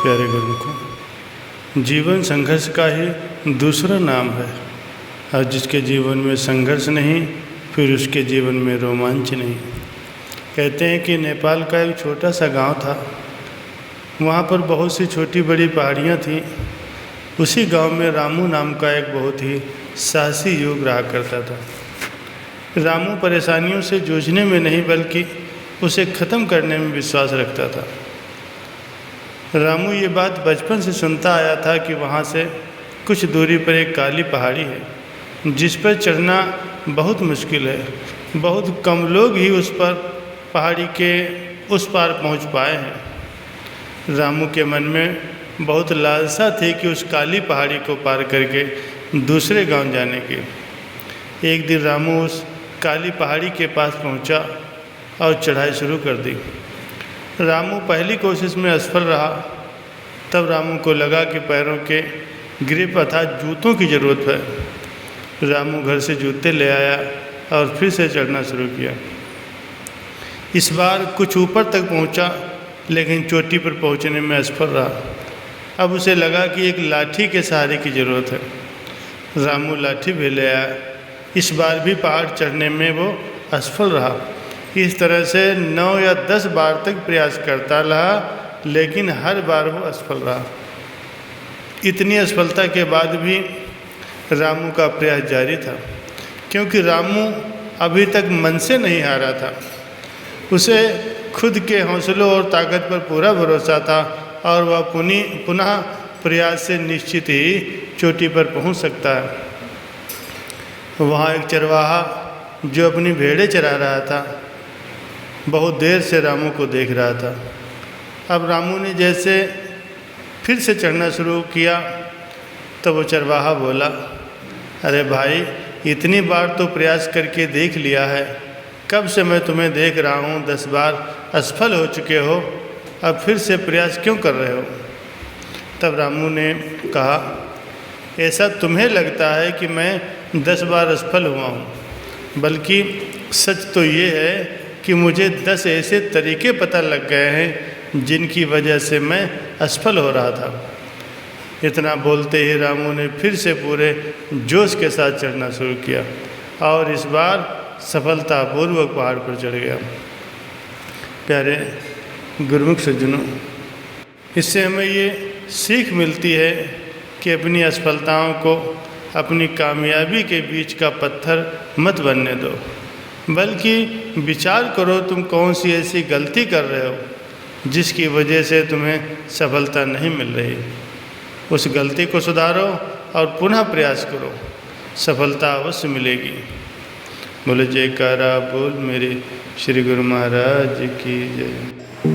प्यारे गुरुमुखों, जीवन संघर्ष का ही दूसरा नाम है। और जिसके जीवन में संघर्ष नहीं, फिर उसके जीवन में रोमांच नहीं। कहते हैं कि नेपाल का एक छोटा सा गांव था। वहाँ पर बहुत सी छोटी बड़ी पहाड़ियाँ थीं। उसी गांव में रामू नाम का एक बहुत ही साहसी युवक रहा करता था। रामू परेशानियों से जूझने में नहीं बल्कि उसे ख़त्म करने में विश्वास रखता था। रामू ये बात बचपन से सुनता आया था कि वहाँ से कुछ दूरी पर एक काली पहाड़ी है जिस पर चढ़ना बहुत मुश्किल है। बहुत कम लोग ही उस पर पहाड़ी के उस पार पहुँच पाए हैं। रामू के मन में बहुत लालसा थी कि उस काली पहाड़ी को पार करके दूसरे गांव जाने की। एक दिन रामू उस काली पहाड़ी के पास पहुंचा और चढ़ाई शुरू कर दी। रामू पहली कोशिश में असफल रहा। तब रामू को लगा कि पैरों के ग्रिप अर्थात जूतों की ज़रूरत है। रामू घर से जूते ले आया और फिर से चढ़ना शुरू किया। इस बार कुछ ऊपर तक पहुंचा, लेकिन चोटी पर पहुंचने में असफल रहा। अब उसे लगा कि एक लाठी के सहारे की ज़रूरत है। रामू लाठी भी ले आया। इस बार भी पहाड़ चढ़ने में वो असफल रहा। इस तरह से 9 या 10 बार तक प्रयास करता रहा, लेकिन हर बार वो असफल रहा। इतनी असफलता के बाद भी रामू का प्रयास जारी था, क्योंकि रामू अभी तक मन से नहीं हारा था। उसे खुद के हौसलों और ताकत पर पूरा भरोसा था और वह पुनः प्रयास से निश्चित ही चोटी पर पहुंच सकता है। वहाँ एक चरवाहा जो अपनी भेड़ें चरा रहा था, बहुत देर से रामू को देख रहा था। अब रामू ने जैसे फिर से चढ़ना शुरू किया तो वो चरवाहा बोला, अरे भाई, इतनी बार तो प्रयास करके देख लिया है। कब से मैं तुम्हें देख रहा हूँ, 10 बार असफल हो चुके हो, अब फिर से प्रयास क्यों कर रहे हो? तब रामू ने कहा, ऐसा तुम्हें लगता है कि मैं 10 बार असफल हुआ हूँ, बल्कि सच तो ये है कि मुझे 10 ऐसे तरीके पता लग गए हैं जिनकी वजह से मैं असफल हो रहा था। इतना बोलते ही रामू ने फिर से पूरे जोश के साथ चढ़ना शुरू किया और इस बार सफलतापूर्वक पहाड़ पर चढ़ गया। प्यारे गुरुमुख सज्जनों, इससे हमें ये सीख मिलती है कि अपनी असफलताओं को अपनी कामयाबी के बीच का पत्थर मत बनने दो, बल्कि विचार करो तुम कौन सी ऐसी गलती कर रहे हो जिसकी वजह से तुम्हें सफलता नहीं मिल रही। उस गलती को सुधारो और पुनः प्रयास करो, सफलता अवश्य मिलेगी। बोले जयकारा बोल मेरे श्री गुरु महाराज की जय।